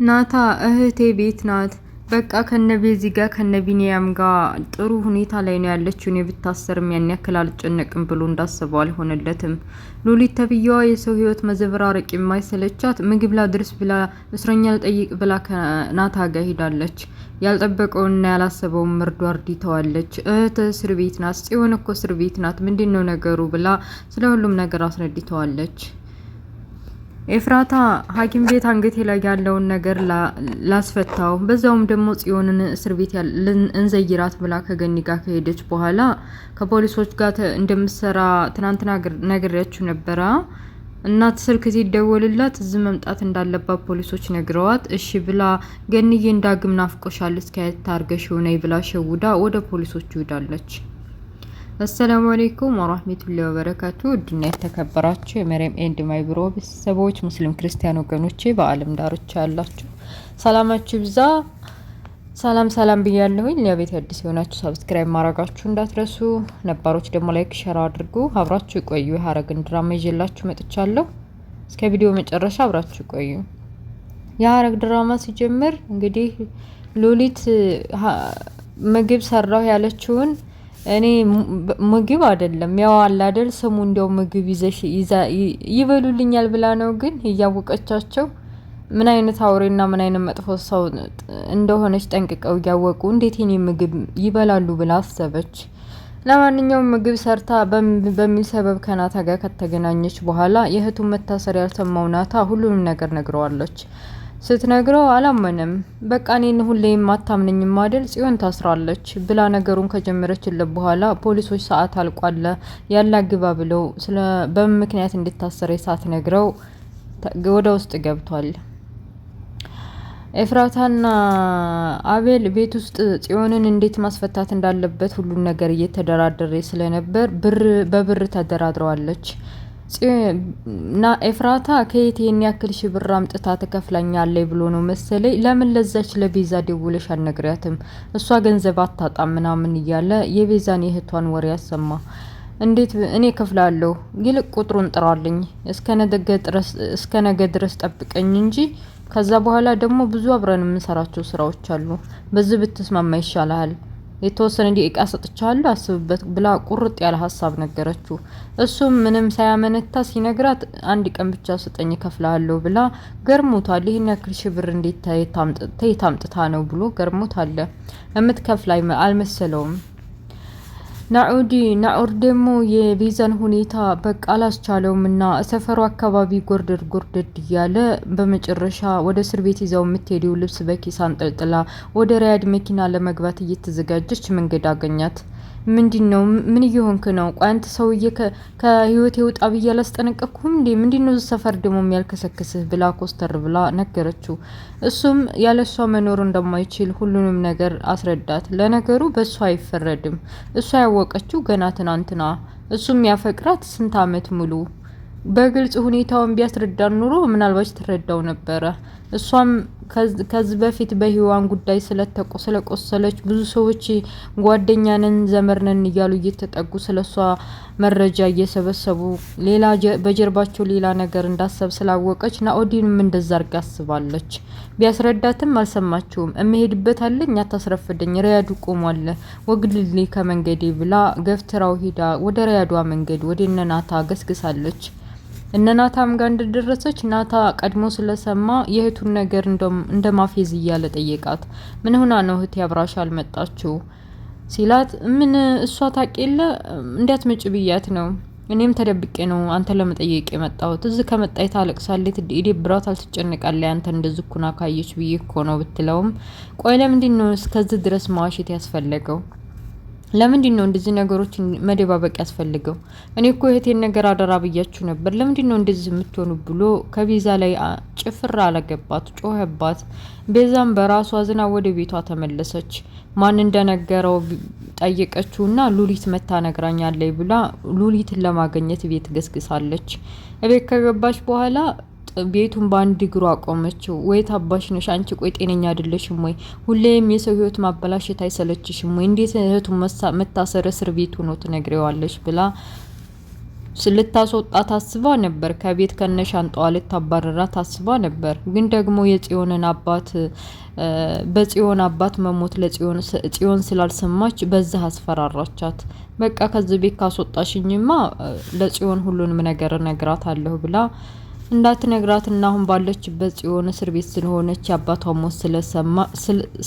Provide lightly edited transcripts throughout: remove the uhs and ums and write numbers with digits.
ናታ እህቴ ቤት ናት። በቃ ከነቤዚ ጋር ከነቢኒያም ጋር ጥሩ ሁኔታ ላይ ነው ያለችው። እኔ ብታሰርም ያን ያክል አልጨነቅም ብሎ እንዳስበው አልሆነለትም። ሉሊት ተብዬዋ የሰው ህይወት መዘበራረቅ የማይሰለቻት ምግብ ላድርስ ብላ እስረኛ ልጠይቅ ብላ ከናታ ጋር ሄዳለች። ያልጠበቀውንና ያላሰበውን መርዶ አርዲተዋለች። እህት እስር ቤት ናት፣ ጽዮን እኮ እስር ቤት ናት፣ ምንድነው ነገሩ ብላ ስለ ሁሉም ነገር አስረድተዋለች። ኤፍራታ ሐኪም ቤት አንገቴ ላይ ያለውን ነገር ላስፈታው በዛውም ደግሞ ጽዮንን እስር ቤት እንዘይራት ብላ ከገኒ ጋር ከሄደች በኋላ ከፖሊሶች ጋር እንደምትሰራ ትናንትና ነግሬያችሁ ነበረ። እናት ስልክ ሲደወልላት እዚህ መምጣት እንዳለባት ፖሊሶች ነግረዋት እሺ ብላ ገኒዬ እንዳግም ናፍቆሻል እስከ ታርገሽው ነይ ብላ ሸውዳ ወደ ፖሊሶቹ ሄዳለች። አሰላሙ አለይኩም ወራህመቱላሂ ወበረካቱ። ውድና የተከበራችሁ የመሪም ኤንድ ማይ ብሮ ቤተሰቦች ሙስሊም ክርስቲያን ወገኖቼ በአለም ዳርቻ ያላችሁ ሰላማችሁ ይብዛ። ሰላም ብያለሁኝ። ለቤት አዲስ የሆናችሁ ሰብስክራይብ ማድረጋችሁ እንዳትረሱ፣ ነባሮች ደግሞ ላይክ ሼር አድርጉ። አብራችሁ ቆዩ። የሐረግን ድራማ ይዤላችሁ መጥቻለሁ። እስከ ቪዲዮ መጨረሻ አብራችሁ ቆዩ። የሐረግ ድራማ ሲጀምር እንግዲህ ሉሊት ምግብ ሰራው ያለችውን እኔ ምግብ አይደለም ያው አለ አይደል ስሙ እንደው ምግብ ይበሉልኛል ብላ ነው። ግን እያወቀቻቸው ምን አይነት አውሬና ምን አይነት መጥፎ ሰው እንደሆነች ጠንቅቀው እያወቁ እንዴት የኔ ምግብ ይበላሉ ብላ አሰበች። ለማንኛውም ምግብ ሰርታ በሚል ሰበብ ከናታ ጋር ከተገናኘች በኋላ የእህቱን መታሰር ያልሰማው ናታ ሁሉንም ነገር ነግረዋለች። ስትነግረው አላመነም። በቃ እኔን ሁሌም አታምነኝም አይደል ጽዮን ታስራለች ብላ ነገሩን ከጀመረችለት በኋላ ፖሊሶች ሰዓት አልቋል ያላግባ ብለው በምክንያት እንድታሰረ ሳትነግረው ወደ ውስጥ ገብቷል። ኤፍራታና አቤል ቤት ውስጥ ጽዮንን እንዴት ማስፈታት እንዳለበት ሁሉን ነገር እየተደራደረ ስለነበር በብር ተደራድረዋለች። እና ኤፍራታ ከየት ይሄን ያክል ሺህ ብር አምጥታ ተከፍላኛለች ብሎ ነው መሰለኝ። ለምን ለዛች ለቤዛ ደውለሽ አልነግሪያትም? እሷ ገንዘብ አታጣም ምናምን እያለ የቤዛን የእህቷን ወሬ ያሰማ። እንዴት እኔ ከፍላለሁ፣ ይልቅ ቁጥሩን ጥራልኝ፣ እስከ ነገ ድረስ ጠብቀኝ እንጂ ከዛ በኋላ ደግሞ ብዙ አብረን የምንሰራቸው ስራዎች አሉ። በዚህ ብትስማማ ይሻላል። የተወሰነ ደቂቃ ሰጥቻለሁ አስብበት ብላ ቁርጥ ያለ ሀሳብ ነገረችው። እሱም ምንም ሳያመነታ ሲነግራት አንድ ቀን ብቻ ስጠኝ ከፍላለሁ ብላ ገርሞታል። ይሄን ያክል ሺህ ብር እንዴት ታምጥታ ነው ብሎ ገርሞታል። የምትከፍል አልመሰለውም። ናዑር ደግሞ የቤዛን ሁኔታ በቃ አላስቻለውም እና ሰፈሩ አካባቢ ጎርደድ እያለ በመጨረሻ ወደ እስር ቤት ይዛው የምትሄደው ልብስ በኪስ አንጠልጥላ ወደ ሪያድ መኪና ለመግባት እየተዘጋጀች መንገድ አገኛት። ምንድነው? ምን እየሆንክ ነው? ቆይ አንተ ሰውዬ ከህይወት የውጣ ብዬ አላስጠነቀቅኩም እንዴ? ምንድነው ሰፈር ደግሞ የሚያልከሰክስህ ብላ ኮስተር ብላ ነገረችው። እሱም ያለሷ መኖር እንደማይችል ሁሉንም ነገር አስረዳት። ለነገሩ በእሷ አይፈረድም። እሷ ያወቀችው ገና ትናንትና። እሱም ያፈቅራት ስንት አመት ሙሉ በግልጽ ሁኔታውን ቢያስረዳን ኑሮ ምናልባት ትረዳው ነበረ። እሷም ከዚህ በፊት በህይዋን ጉዳይ ስለቆሰለች ብዙ ሰዎች ጓደኛንን ዘመርነን እያሉ እየተጠጉ ስለሷ መረጃ እየሰበሰቡ በጀርባቸው ሌላ ነገር እንዳሰብ ስላወቀች ናኦዲንም እንደዛ አርጋ አስባለች። ቢያስረዳትም አልሰማችውም። እመሄድበት አለኝ አታስረፍደኝ፣ ሪያዱ ቆሟል፣ ወግልልኝ ከመንገዴ ብላ ገፍትራው ሄዳ ወደ ሪያዷ መንገድ ወደ ናታ ገስግሳለች። ናታም ጋር እንደደረሰች ናታ ቀድሞ ስለሰማ የእህቱን ነገር እንደማፌዝ እያለ ጠየቃት። ምን ሆና ነው እህቴ አብራሽ አልመጣችው ሲላት፣ ምን እሷ ታውቂለ እንዴት ብያት ነው። እኔም ተደብቄ ነው አንተ ለመጠየቅ የመጣሁት። እዚህ ከመጣይ ታለቅሳለች፣ ይደብራት አልተጨነቃለች አንተ እንደዚህ ኩና ካየች ብዬ እኮ ነው ብትለውም፣ ቆይ ለምንድን ነው እስከዚህ ድረስ ማዋሸት ያስፈለገው? ለምንድን ነው እንደዚህ ነገሮች መደባበቅ ያስፈልገው? እኔ እኮ እህቴን ነገር አደራ ብያችሁ ነበር። ለምንድን ነው እንደዚህ የምትሆኑ ብሎ ከቤዛ ላይ ጭፍራ አለገባት፣ ጮኸባት። ቤዛም በራሷ ዝና ወደ ቤቷ ተመለሰች። ማን እንደነገረው ጠየቀችውና ሉሊት መታ ነግራኛለች ብላ ሉሊትን ለማግኘት ቤት ገስግሳለች። ቤት ከገባች በኋላ ቤቱን በአንድ እግሩ አቆመችው። ወይ ታባሽ ነሽ አንቺ? ቆይ ጤነኛ አይደለሽም ወይ? ሁሌም የሰው ህይወት ማበላሸት አይሰለችሽም ወይ? እንዴት እህቱን መታሰር እስር ቤት ሆኖ ትነግሪዋለሽ ብላ ልታስወጣ ታስባ ነበር። ከቤት ከነሻንጣዋ ልታባረራ ታስባ ነበር። ግን ደግሞ የጽዮንን አባት በጽዮን አባት መሞት ጽዮን ስላልሰማች በዛ አስፈራራቻት። በቃ ከዚህ ቤት ካስወጣሽኝማ ለጽዮን ሁሉንም ነገር እነግራታለሁ ብላ እንዳትነግራትና አሁን ባለችበት ጽዮን እስር ቤት ስለሆነች የአባቷ ሞት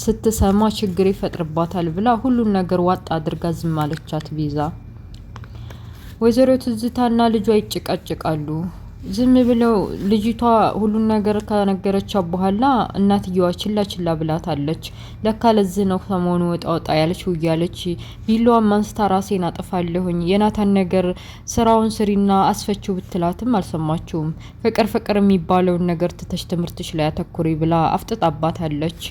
ስትሰማ ችግር ይፈጥርባታል ብላ ሁሉን ነገር ዋጣ አድርጋ ዝም አለቻት ቤዛ። ወይዘሮ ትዝታና ልጇ ይጨቃጨቃሉ። ዝም ብለው ልጅቷ ሁሉን ነገር ከነገረቻት በኋላ እናትየዋ ችላ ብላታለች። ለካ ለዚህ ነው ሰሞኑ ወጣ ያለችው እያለች ቢላዋን አንስታ ራሴን አጠፋለሁኝ የናታን ነገር ስራውን ስሪና አስፈችው ብትላትም አልሰማችውም። ፍቅር የሚባለውን ነገር ትተሽ ትምህርትሽ ላይ አተኩሪ ብላ አፍጥጣባታለች።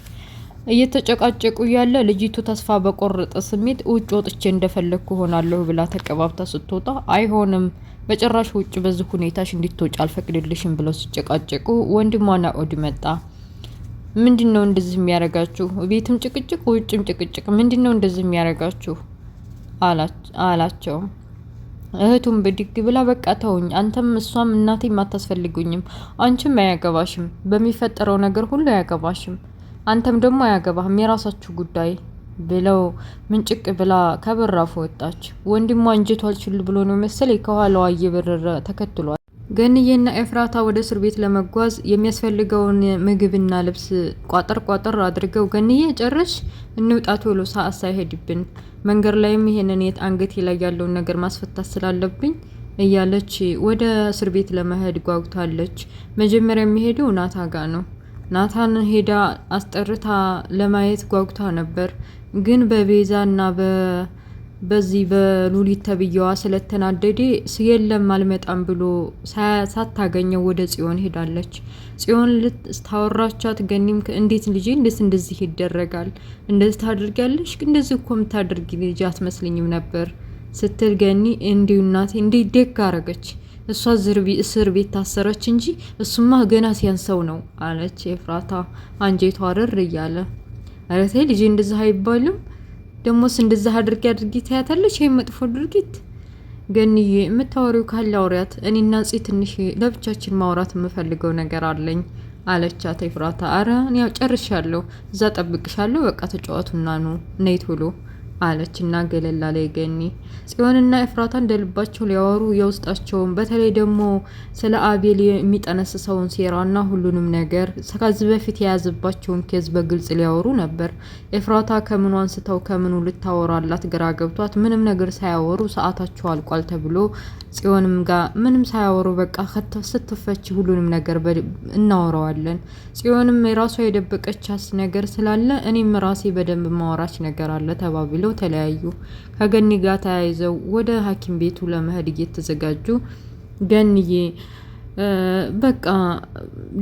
እየተጨቃጨቁ ያለ ልጅቱ ተስፋ በቆረጠ ስሜት ውጭ ወጥቼ እንደፈለግኩ ሆናለሁ ብላ ተቀባብታ ስትወጣ አይሆንም በጭራሽ ውጭ በዚህ ሁኔታሽ እንድትወጪ አልፈቅድልሽም ብለው ሲጨቃጨቁ ወንድሟ ናኦድ መጣ። ምንድነው እንደዚህ የሚያረጋችሁ? ቤትም ጭቅጭቅ ውጭም ጭቅጭቅ ምንድነው እንደዚህ የሚያረጋችሁ? አላቸው። እህቱም ብድግ ብላ በቃ ተውኝ፣ አንተም እሷም እናቴም አታስፈልጉኝም፣ አንቺም አያገባሽም፣ በሚፈጠረው ነገር ሁሉ አያገባሽም፣ አንተም ደግሞ አያገባህም፣ የራሳችሁ ጉዳይ ብለው ምንጭቅ ብላ ከበራፉ ወጣች። ወንድሟ እንጀቷ አልችል ብሎ ነው መሰለኝ ከኋላዋ እየበረረ ተከትሏል። ገንዬና ኤፍራታ ወደ እስር ቤት ለመጓዝ የሚያስፈልገውን ምግብና ልብስ ቋጠር አድርገው ገንዬ ጨርሽ እንውጣ ቶሎ ሰዓት ሳይሄድብን፣ መንገድ ላይም ይሄንን አንገቴ ላይ ያለውን ነገር ማስፈታት ስላለብኝ እያለች ወደ እስር ቤት ለመሄድ ጓጉታለች። መጀመሪያ የሚሄደው ናታ ጋ ነው። ናታን ሄዳ አስጠርታ ለማየት ጓጉታ ነበር። ግን በቤዛና በዚህ በሉሊት ተብዬዋ ስለተናደደ የለም አልመጣም ብሎ ሳታገኘው ወደ ጽዮን ሄዳለች። ጽዮን ልታወራቻት ገኒም እንዴት ልጄ እንደዚህ ይደረጋል? እንደዚህ ታደርጊያለሽ? እንደዚህ እኮ የምታደርጊ ልጅ አትመስልኝም ነበር ስትል ገኒ እንዲሁ እናቴ እንዴት ደግ አረገች፣ እሷ እስር ቤት ታሰረች እንጂ እሱማ ገና ሲያንሰው ነው አለች ኤፍራታ አንጀቷ ርር እያለ። ኧረ ተይ ልጄ እንደዚህ አይባልም፣ ደሞስ እንደዚህ አድርጊ ታያታለች። ይሄ መጥፎ ድርጊት። ገንዬ የምታወሪው ካለ አውሪያት፣ እኔና ጽ ትንሽ ለብቻችን ማውራት የምፈልገው ነገር አለኝ አለቻት ኤፍራታ። አረ እኔ ጨርሻለሁ፣ እዛ ጠብቅሻለሁ፣ በቃ ተጫወቱና ነው ነይ ቶሎ አለችና ገለላ ላይ ገኒ። ጽዮንና ኤፍራታ እንደልባቸው ሊያወሩ የውስጣቸውን በተለይ ደግሞ ስለ አቤል የሚጠነስሰውን ሴራና ሁሉንም ነገር ከዚህ በፊት የያዘባቸውን ኬዝ በግልጽ ሊያወሩ ነበር። ኤፍራታ ከምኑ አንስተው ከምኑ ልታወራላት ግራ ገብቷት ምንም ነገር ሳያወሩ ሰዓታቸው አልቋል ተብሎ ጽዮንም ጋር ምንም ሳያወሩ በቃ ስትፈች ሁሉንም ነገር እናወራዋለን፣ ጽዮንም የራሷ የደበቀቻት ነገር ስላለ እኔም ራሴ በደንብ ማወራች ነገር አለ ተባብለው ተለያዩ። ከገኒ ጋር ተያይዘው ወደ ሐኪም ቤቱ ለመሄድ እየተዘጋጁ ገንዬ በቃ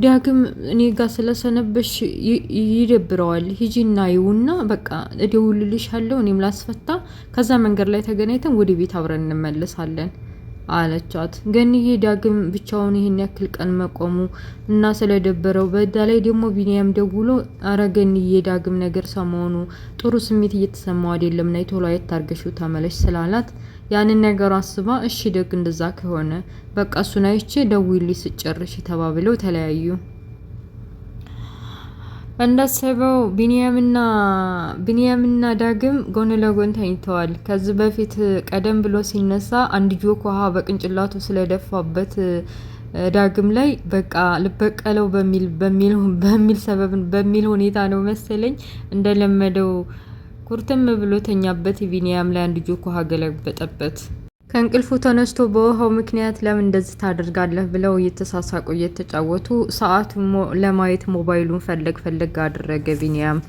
ዳግም እኔ ጋር ስለሰነበሽ ይደብረዋል፣ ሂጂና ይውና በቃ እደውልልሻለሁ እኔም ላስፈታ፣ ከዛ መንገድ ላይ ተገናኝተን ወደ ቤት አብረን እንመለሳለን አለቻት። ገንዬ ዳግም ብቻውን ይሄን ያክል ቀን መቆሙ እና ስለደበረው በዳ ላይ ደግሞ ቢኒያም ደውሎ አረ ገንዬ ዳግም ነገር ሰሞኑ ጥሩ ስሜት እየተሰማው አይደለም፣ ናይ ቶሎ አይታርገሽው ተመለሽ ስላላት ያንን ነገር አስባ እሺ ደግ እንደዛ ከሆነ በቃ እሱን አይቼ ደውይልኝ ስጨርሽ ተባብለው ተለያዩ። እንዳሰበው ቢኒያምና ዳግም ጎን ለጎን ተኝተዋል። ከዚህ በፊት ቀደም ብሎ ሲነሳ አንድ ጆክ ውሃ በቅንጭላቱ ስለደፋበት ዳግም ላይ በቃ ልበቀለው በሚል ሰበብ በሚል ሁኔታ ነው መሰለኝ እንደለመደው ኩርትም ብሎ ተኛበት። ቢኒያም ላይ አንድ ጆክ ውሃ ገለበጠበት። ከእንቅልፉ ተነስቶ በውሃው ምክንያት ለምን እንደዚህ ታደርጋለህ ብለው እየተሳሳቁ እየተጫወቱ ሰዓቱን ለማየት ሞባይሉን ፈለግ አደረገ። ቢኒያም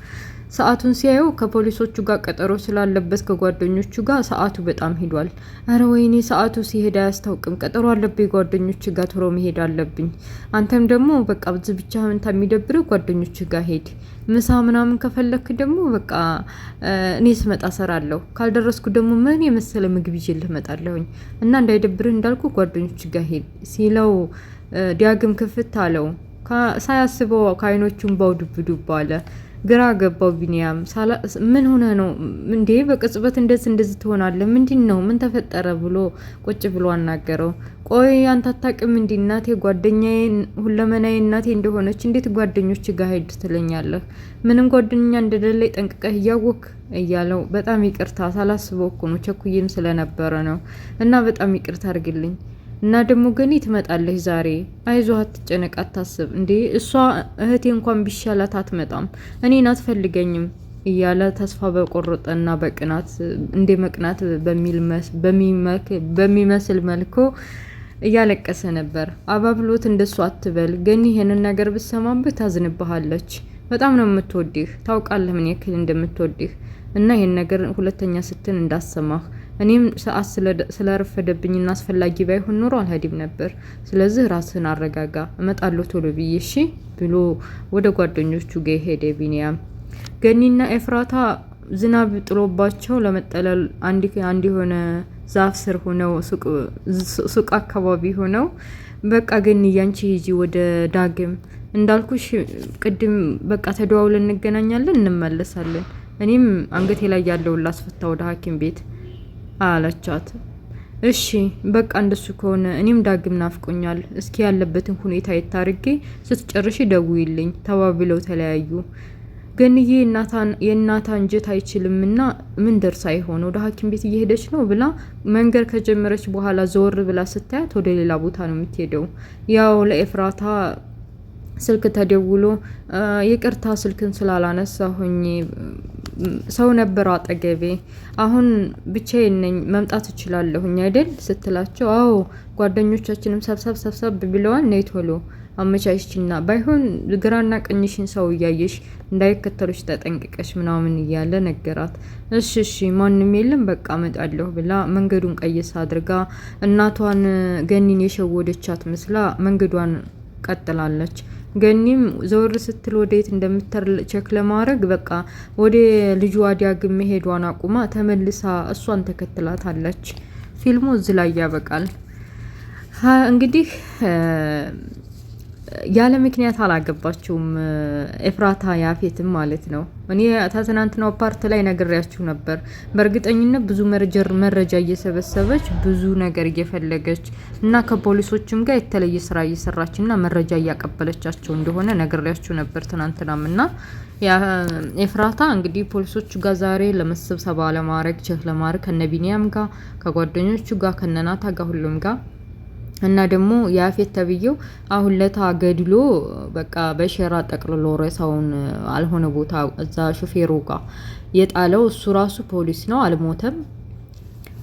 ሰዓቱን ሲያየው ከፖሊሶቹ ጋር ቀጠሮ ስላለበት ከጓደኞቹ ጋር ሰዓቱ በጣም ሄዷል። አረ ወይኔ ሰዓቱ ሲሄድ አያስታውቅም፣ ቀጠሮ አለብኝ ጓደኞቹ ጋር ቶሎ መሄድ አለብኝ። አንተም ደግሞ በቃ ብዙ ብቻ ምንታ የሚደብረው ጓደኞቹ ጋር ሄድ፣ ምሳ ምናምን ከፈለክ ደግሞ በቃ እኔ ስመጣ ሰራለሁ፣ ካልደረስኩ ደግሞ ምን የመሰለ ምግብ ይዤልህ እመጣለሁኝ እና እንዳይደብርህ እንዳልኩ ጓደኞቹ ጋር ሄድ ሲለው ዳግም ክፍት አለው። ሳያስበው ከአይኖቹን ባው ዱብ አለ። ግራ ገባው ቢኒያም። ምን ሆነ ነው እንዴ? በቅጽበት እንደዚህ ትሆናለህ? ምንድነው? ምን ተፈጠረ? ብሎ ቁጭ ብሎ አናገረው። ቆይ አንተ አታውቅም እንዴ? እናቴ ጓደኛዬ፣ ሁለመናዬ እናቴ እንደሆነች እንዴት ጓደኞች ጋር ሄድ ትለኛለህ? ምንም ጓደኛ እንደሌለ ጠንቅቀህ እያወክ እያለው፣ በጣም ይቅርታ ሳላስበው እኮ ነው፣ ቸኩዬም ስለነበረ ነው እና በጣም ይቅርታ አድርግልኝ። እና ደግሞ ገኒ ትመጣለች ዛሬ። አይዞህ፣ አትጨነቅ፣ አታስብ። እንዴ እሷ እህቴ እንኳን ቢሻላት አትመጣም፣ እኔን አትፈልገኝም እያለ ተስፋ በቆረጠና በቅናት እንደ መቅናት በሚመስል መልኩ እያለቀሰ ነበር። አባብሎት እንደሱ አትበል ገኒ፣ ይሄንን ነገር ብትሰማብህ ታዝንብሃለች። በጣም ነው የምትወድህ፣ ታውቃለህ ምን ያክል እንደምትወድህ እና ይሄን ነገር ሁለተኛ ስትል እንዳሰማህ። እኔም ሰዓት ስለረፈደብኝና አስፈላጊ ባይሆን ኖሮ አልሄድም ነበር። ስለዚህ ራስህን አረጋጋ፣ እመጣለሁ ቶሎ ብዬ እሺ ብሎ ወደ ጓደኞቹ ጋር ሄደ ቢኒያም። ገኒና ኤፍራታ ዝናብ ጥሎባቸው ለመጠለል አንድ የሆነ ዛፍ ስር ሆነው ሱቅ አካባቢ ሆነው በቃ ገኒ ያንቺ ሂጂ ወደ ዳግም እንዳልኩሽ ቅድም በቃ ተደዋውለን እንገናኛለን፣ እንመለሳለን። እኔም አንገቴ ላይ ያለውን ላስፈታ ወደ ሐኪም ቤት አለቻት። እሺ በቃ እንደሱ ከሆነ እኔም ዳግም ናፍቆኛል፣ እስኪ ያለበትን ሁኔታ የታርጌ ስትጨርሽ ደውይልኝ ተባብለው ተለያዩ። ገንዬ የእናታ እንጀት አይችልምና ምን ደርሳ ይሆን ወደ ሐኪም ቤት እየሄደች ነው ብላ መንገድ ከጀመረች በኋላ ዘወር ብላ ስታያት ወደ ሌላ ቦታ ነው የምትሄደው። ያው ለኤፍራታ ስልክ ተደውሎ ይቅርታ ስልክን ስላላነሳሁኝ ሰው ነበር አጠገቤ፣ አሁን ብቻዬን ነኝ መምጣት እችላለሁኝ አይደል ስትላቸው፣ አዎ ጓደኞቻችንም ሰብሰብ ብለዋል፣ ነይ ቶሎ አመቻችና ባይሆን ግራና ቀኝሽን ሰው እያየሽ እንዳይከተሉሽ ተጠንቅቀሽ ምናምን እያለ ነገራት። እሺ ማንም የለም በቃ እመጣለሁ ብላ መንገዱን ቀየስ አድርጋ እናቷን ገኒን የሸወደቻት መስላ መንገዷን ቀጥላለች። ገኒም ዘወር ስትል ወዴት እንደምትር ቸክ ለማድረግ በቃ ወደ ልጇ ዳግም መሄዷን አቁማ ተመልሳ እሷን ተከትላታለች። ፊልሙ እዚህ ላይ ያበቃል። እንግዲህ ያለ ምክንያት አላገባችውም ኤፍራታ ያፌትም ማለት ነው። እኔ ትናንትናው ፓርት ላይ ነግሬያችሁ ነበር። በእርግጠኝነት ብዙ መረጃ እየሰበሰበች ብዙ ነገር እየፈለገች እና ከፖሊሶችም ጋር የተለየ ስራ እየሰራች እና መረጃ እያቀበለቻቸው እንደሆነ ነግሬያችሁ ነበር ትናንትናም። እና ኤፍራታ እንግዲህ ፖሊሶቹ ጋር ዛሬ ለመሰብሰባ ለማድረግ ቼክ ለማድረግ ከነቢኒያም ጋር ከጓደኞቹ ጋር ከነናታ ጋር ሁሉም ጋር እና ደግሞ ያፌት ተብዬው አሁን ለታ ገድሎ በቃ በሸራ ጠቅልሎ ሬሳውን አልሆነ ቦታ እዛ ሹፌሩ ጋር የጣለው እሱ ራሱ ፖሊስ ነው፣ አልሞተም።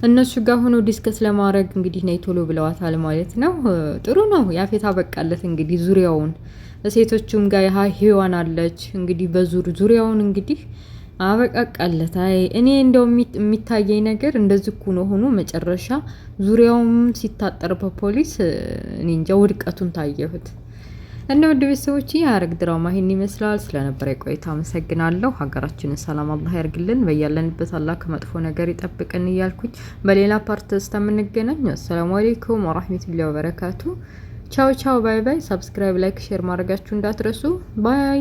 እነሱ ጋር ሆኖ ዲስከስ ለማድረግ እንግዲህ ነይ ቶሎ ብለዋታል ማለት ነው። ጥሩ ነው። ያፌት አበቃለት እንግዲህ ዙሪያውን ሴቶቹም ጋር ሄዋን አለች እንግዲህ ዙሪያውን እንግዲህ አበቃቃለት። አይ እኔ እንደው የሚታየኝ ነገር እንደዚህ እኮ ነው ሆኖ መጨረሻ ዙሪያውም ሲታጠር በፖሊስ እኔ እንጃ ውድቀቱን ታየሁት። እና ወደ ቤተሰቦች የሐረግ ድራማ ይሄን ይመስላል። ስለነበረ ቆይታ አመሰግናለሁ። ሀገራችንን ሰላም አላህ ያርግልን፣ በያለንበት አላህ ከመጥፎ ነገር ይጠብቀን እያልኩኝ በሌላ ፓርት እስከምንገናኝ አሰላሙ አለይኩም ወራህመቱላሂ ወበረካቱ። ቻው ባይ ባይ። ሰብስክራይብ፣ ላይክ፣ ሼር ማድረጋችሁ እንዳትረሱ። ባይ